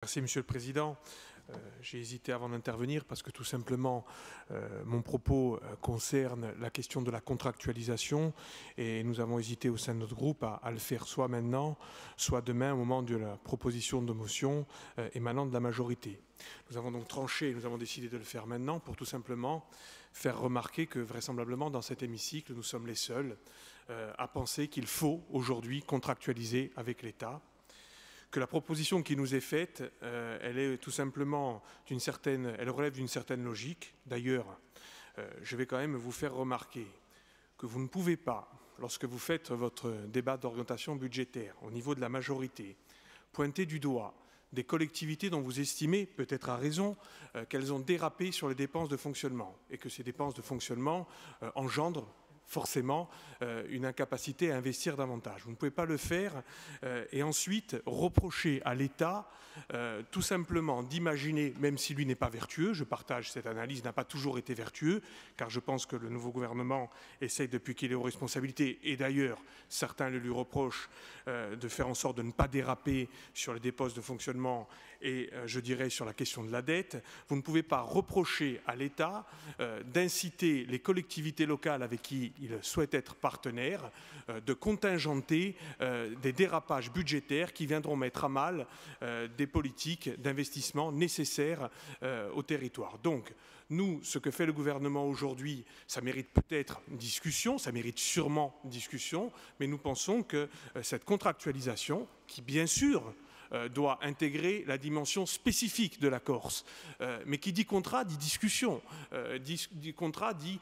Merci Monsieur le Président. J'ai hésité avant d'intervenir parce que tout simplement mon propos concerne la question de la contractualisation et nous avons hésité au sein de notre groupe à le faire soit maintenant, soit demain au moment de la proposition de motion émanant de la majorité. Nous avons donc tranché, nous avons décidé de le faire maintenant pour tout simplement faire remarquer que vraisemblablement dans cet hémicycle nous sommes les seuls à penser qu'il faut aujourd'hui contractualiser avec l'État. Que la proposition qui nous est faite, elle est tout simplement elle relève d'une certaine logique. D'ailleurs, je vais quand même vous faire remarquer que vous ne pouvez pas, lorsque vous faites votre débat d'orientation budgétaire au niveau de la majorité, pointer du doigt des collectivités dont vous estimez, peut-être à raison, qu'elles ont dérapé sur les dépenses de fonctionnement et que ces dépenses de fonctionnement engendrent forcément une incapacité à investir davantage. Vous ne pouvez pas le faire et ensuite reprocher à l'État tout simplement d'imaginer, même si lui n'est pas vertueux, je partage cette analyse, n'a pas toujours été vertueux, car je pense que le nouveau gouvernement essaye depuis qu'il est aux responsabilités, et d'ailleurs certains le lui reprochent, de faire en sorte de ne pas déraper sur les dépenses de fonctionnement et je dirais sur la question de la dette. Vous ne pouvez pas reprocher à l'État d'inciter les collectivités locales avec qui il souhaite être partenaire, de contingenter des dérapages budgétaires qui viendront mettre à mal des politiques d'investissement nécessaires au territoire. Donc, nous, ce que fait le gouvernement aujourd'hui, ça mérite peut-être une discussion, ça mérite sûrement une discussion, mais nous pensons que cette contractualisation, qui bien sûr doit intégrer la dimension spécifique de la Corse. Mais qui dit contrat, dit discussion. Dit contrat, dit,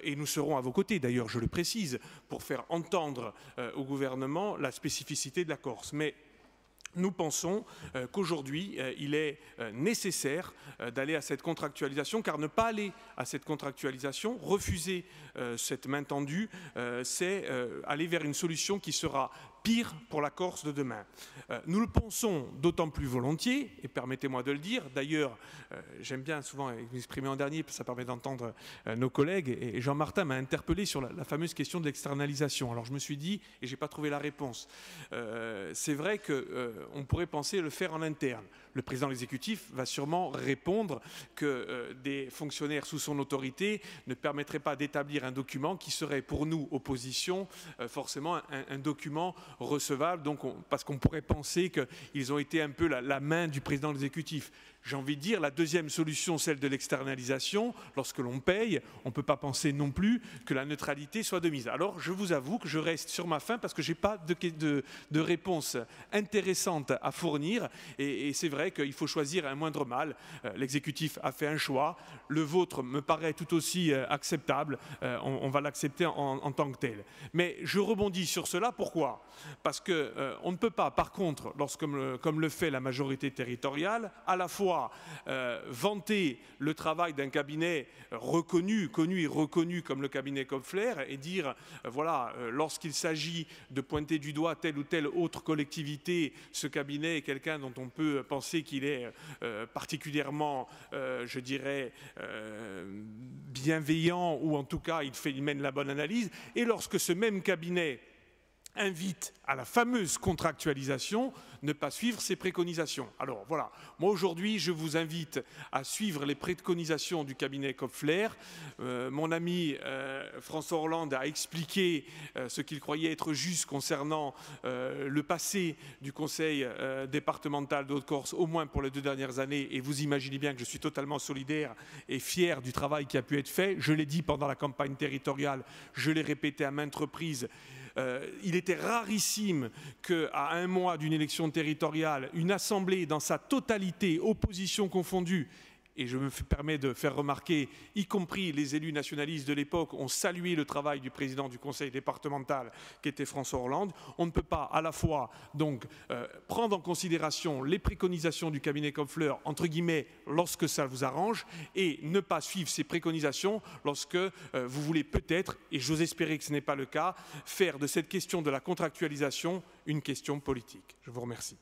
et nous serons à vos côtés d'ailleurs, je le précise, pour faire entendre au gouvernement la spécificité de la Corse. Mais nous pensons qu'aujourd'hui, il est nécessaire d'aller à cette contractualisation, car ne pas aller à cette contractualisation, refuser cette main tendue, c'est aller vers une solution qui sera pire pour la Corse de demain. Nous le pensons d'autant plus volontiers, et permettez-moi de le dire, d'ailleurs, j'aime bien souvent m'exprimer en dernier, ça permet d'entendre nos collègues, et Jean Martin m'a interpellé sur la fameuse question de l'externalisation. Alors je me suis dit, et je n'ai pas trouvé la réponse, c'est vrai qu'on pourrait penser le faire en interne. Le président de l'exécutif va sûrement répondre que des fonctionnaires sous son autorité ne permettraient pas d'établir un document qui serait pour nous, opposition, forcément un document recevable, donc parce qu'on pourrait penser qu'ils ont été un peu la main du président de l'exécutif. J'ai envie de dire, la deuxième solution, celle de l'externalisation, lorsque l'on paye, on ne peut pas penser non plus que la neutralité soit de mise. Alors, je vous avoue que je reste sur ma faim parce que je n'ai pas de réponse intéressante à fournir et c'est vrai qu'il faut choisir un moindre mal. L'exécutif a fait un choix, le vôtre me paraît tout aussi acceptable, on va l'accepter en tant que tel. Mais je rebondis sur cela, pourquoi ? Parce qu'on ne peut pas, par contre, comme le fait la majorité territoriale, à la fois vanter le travail d'un cabinet connu et reconnu comme le cabinet Kopfler et dire, voilà, lorsqu'il s'agit de pointer du doigt telle ou telle autre collectivité, ce cabinet est quelqu'un dont on peut penser qu'il est particulièrement, je dirais, bienveillant ou en tout cas il mène la bonne analyse. Et lorsque ce même cabinet invite à la fameuse contractualisation, ne pas suivre ses préconisations. Alors voilà, moi aujourd'hui je vous invite à suivre les préconisations du cabinet Kopfler. Mon ami François Hollande a expliqué ce qu'il croyait être juste concernant le passé du conseil départemental de Haute-Corse, au moins pour les 2 dernières années, et vous imaginez bien que je suis totalement solidaire et fier du travail qui a pu être fait. Je l'ai dit pendant la campagne territoriale, je l'ai répété à maintes reprises. Il était rarissime qu'à un mois d'une élection territoriale, une assemblée dans sa totalité, opposition confondue, et je me permets de faire remarquer, y compris les élus nationalistes de l'époque, ont salué le travail du président du conseil départemental qui était François Hollande. On ne peut pas à la fois donc prendre en considération les préconisations du cabinet Kopfler, entre guillemets, lorsque ça vous arrange, et ne pas suivre ces préconisations lorsque vous voulez peut-être, et j'ose espérer que ce n'est pas le cas, faire de cette question de la contractualisation une question politique. Je vous remercie.